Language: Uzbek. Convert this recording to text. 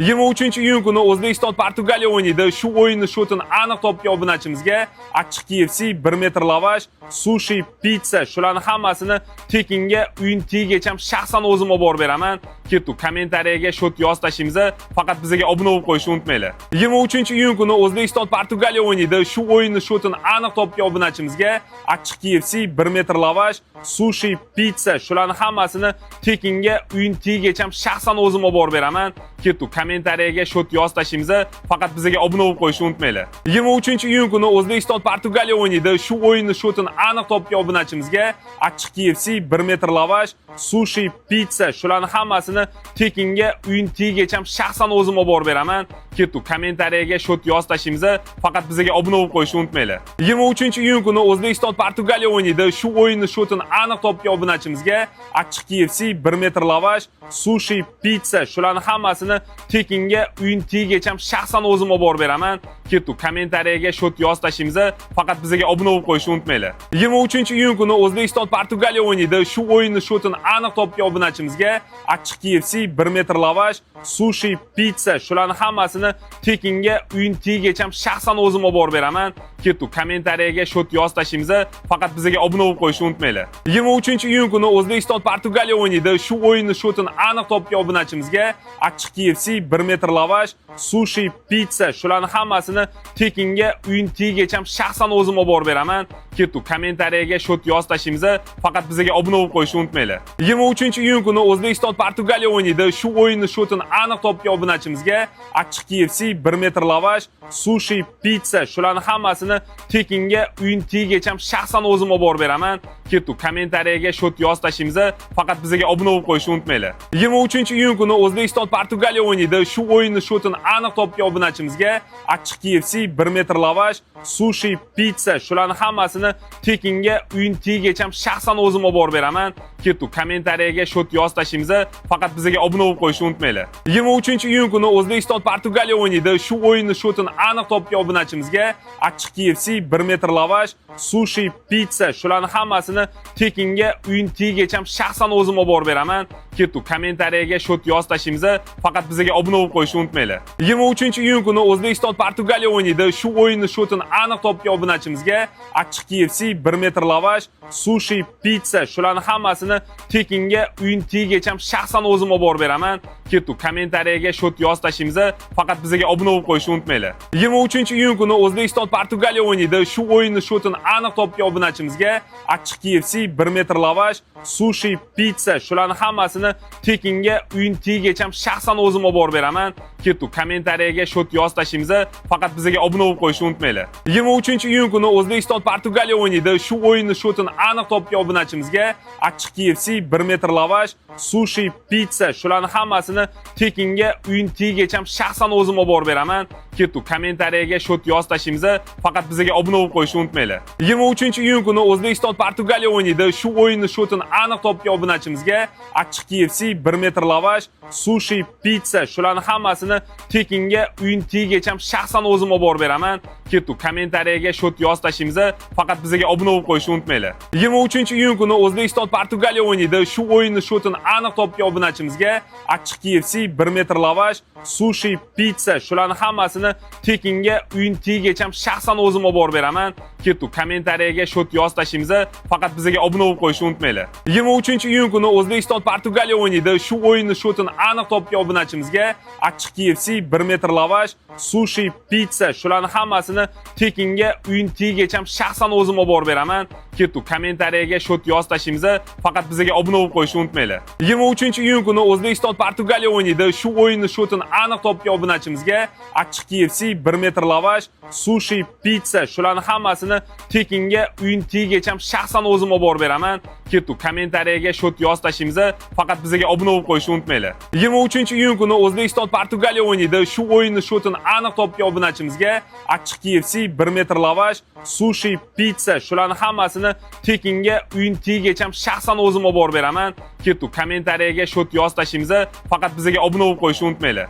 23-iyun kuni O'zbekiston Portugaliya o'ynaydi. Shu o'yinni shotini aniq topgan obunachimizga achchiq KFC, 1 metr lavash, sushi, pizza, shularning hammasini tekinga uyin tiyigacha shaxsan o'zim olib borib beraman. Ketdi, kommentariyaga shot yozib tashlaymiz. Faqat bizga obuna bo'lib qo'yishni unutmanglar. 23-iyun kuni O'zbekiston Portugaliya o'ynaydi. Shu o'yinni shotini aniq topgan obunachimizga achchiq KFC, 1 metr lavash, sushi, pizza, shularning hammasini tekinga uyin tiyigacha shaxsan o'zim olib borib beraman. Ketdi, kommentariyaga shot yozib tashlaymiz. Faqat bizga obuna bo'lib qo'yishni unutmanglar. 23-iyun kuni O'zbekiston Portugaliya o'ynaydi. Shu o'yinni shotini aniq topgan obunachimizga achchiq KFC, 1 metr lavash, sushi, pizza, shularning hammasini tekinga uyin tiyigacha shaxsan o'zim olib borib beraman. Ketdi, kommentariyaga shot yozib tashlaymiz. Faqat bizga obuna bo'lib qo'yishni unutmanglar. 23-iyun kuni O'zbekiston Portugaliya o'ynaydi. Shu o'yinni shotini aniq topgan obunachimizga achchiq KFC, 1 metr lavash, sushi, pizza, shularning hammasini tekinga uyin tiyigacha shaxsan o'zim olib borib beraman. Ketdi, kommentariyaga shot yozib tashlaymiz. Faqat bizga obuna bo'lib qo'yishni unutmanglar. 23-iyun kuni O'zbekiston Portugaliya o'ynaydi. Shu o'yinni shotini aniq topgan obunachimizga achchiq KFC, 1 metr lavash, sushi, pizza, shularning hammasini tekinga uyin tiyigacha shaxsan o'zim olib borib beraman. Ketdi, kommentariyaga shot yozib tashlaymiz. Faqat bizga obuna bo'lib qo'yishni unutmanglar. 23-iyun kuni O'zbekiston Portugaliya o'ynaydi. Shu o'yinni shotini aniq topgan obunachimizga achchiq KFC, 1 metr lavash, sushi, pizza, shularning hammasini tekinga uyin tiyigacha shaxsan o'zim olib borib beraman. Ketdi, kommentariyaga shot yozib tashlaymiz. Faqat bizga obuna bo'lib qo'yishni unutmanglar. 23-iyun kuni O'zbekiston Portugaliya o'ynaydi. Shu o'yinni shotini aniq topgan obunachimizga achchiq KFC, 1 metr lavash, sushi, pizza, shularning hammasini tekinga uyin tiyigacha shaxsan o'zim olib borib beraman. Ketdi, kommentariyaga shot yozib tashlaymiz. Faqat bizga obuna bo'lib qo'yishni unutmanglar. 23-iyun kuni O'zbekiston Portugaliya o'ynaydi. Shu o'yinni shotini aniq topgan obunachimizga achchiq KFC, 1 metr lavash, sushi, pizza, shularning hammasini tekinga uyin tiyigacha shaxsan o'zim olib borib beraman. Ketdi, kommentariyaga shot yozib tashlaymiz. Faqat bizga obuna bo'lib qo'yishni unutmanglar. 23-iyun kuni O'zbekiston Portugaliya o'ynaydi. Shu o'yinni shotini aniq topgan obunachimizga achchiq KFC, 1 metr lavash, sushi, pizza, shularning hammasini tekinga uyin tiyigacha shaxsan o'zim olib borib beraman. Ketdi, kommentariyaga shot yozib tashlaymiz. Faqat bizga obuna bo'lib qo'yishni unutmanglar. 23-iyun kuni O'zbekiston Portugaliya o'ynaydi. Shu o'yinni shotini aniq topgan obunachimizga achchiq KFC, 1 metr lavash, sushi, pizza, shularning hammasini tekinga uyin tiyigacha shaxsan o'zim olib borib beraman. Ketdi, kommentariyaga shot yozib tashlaymiz. Faqat bizga obuna bo'lib qo'yishni unutmanglar. 23-iyun kuni O'zbekiston Portugaliya o'ynaydi. Shu o'yinni shotini aniq topgan obunachimizga achchiq KFC, 1 metr lavash, sushi, pizza, shularning hammasini tekinga uyin tiyigacha shaxsan o'zim olib borib beraman. Ketdi, kommentariyaga shot yozib tashlaymiz. Faqat bizga obuna bo'lib qo'yishni unutmanglar. 23-iyun kuni O'zbekiston Portugaliya o'ynaydi. Shu o'yinni shotini aniq topgan obunachimizga achchiq KFC, 1 metr lavash, sushi, pizza, shularning hammasini tekinga uyin tiyigacha shaxsan o'zim olib borib beraman. Ketdi, kommentariyaga shot yozib tashlaymiz. Faqat bizga obuna bo'lib qo'yishni unutmanglar. 23-iyun kuni O'zbekiston Portugaliya o'ynaydi. Shu o'yinni shotini aniq topgan obunachimizga achchiq KFC, 1 metr lavash, sushi, pizza, shularning hammasini tekinga uyin tiyigacha shaxsan o'zim olib borib beraman. Ketdi, kommentariyaga shot yozib tashlaymiz. Faqat bizga obuna bo'lib qo'yishni unutmanglar. 23-iyun kuni O'zbekiston Portugaliya o'ynaydi. Shu o'yinni shotini aniq topgan obunachimizga achchiq KFC, 1 metr lavash, sushi, pizza, shularning hammasini tekinga uyin tiyigacha shaxsan o'zim olib borib beraman. Ketdi, kommentariyaga shot yozib tashlaymiz. Faqat bizga obuna bo'lib qo'yishni unutmanglar. 23-iyun kuni O'zbekiston Portugaliya o'ynaydi. Shu o'yinni shotini aniq topgan obunachimizga achchiq KFC, 1 metr lavash, sushi, pizza, shularning hammasini tekinga uyin tiyigacha shaxsan o'zim olib borib beraman. Ketdi, kommentariyaga shot yozib tashlaymiz. Faqat bizga obuna bo'lib qo'yishni unutmanglar. 23-iyun kuni O'zbekiston Portugaliya o'ynaydi. Shu o'yinni shotini aniq topgan obunachimizga achchiq KFC, 1 metr lavash, sushi, pizza, shularning hammasini tekinga uyin tiyigacha shaxsan o'zim olib borib beraman. Ketdi, kommentariyaga shot yozib tashlaymiz. Faqat bizga obuna bo'lib qo'yishni unutmanglar. 23-iyun kuni O'zbekiston Portugaliya o'ynaydi. Shu o'yinni shotini aniq topgan obunachimizga achchiq KFC, 1 metr lavash, sushi, pizza, shularning hammasini tekinga uyin tiyigacha shaxsan o'zim olib borib beraman. Ketdi, kommentariyaga shot yozib tashlaymiz. Faqat bizga obuna bo'lib qo'yishni unutmanglar.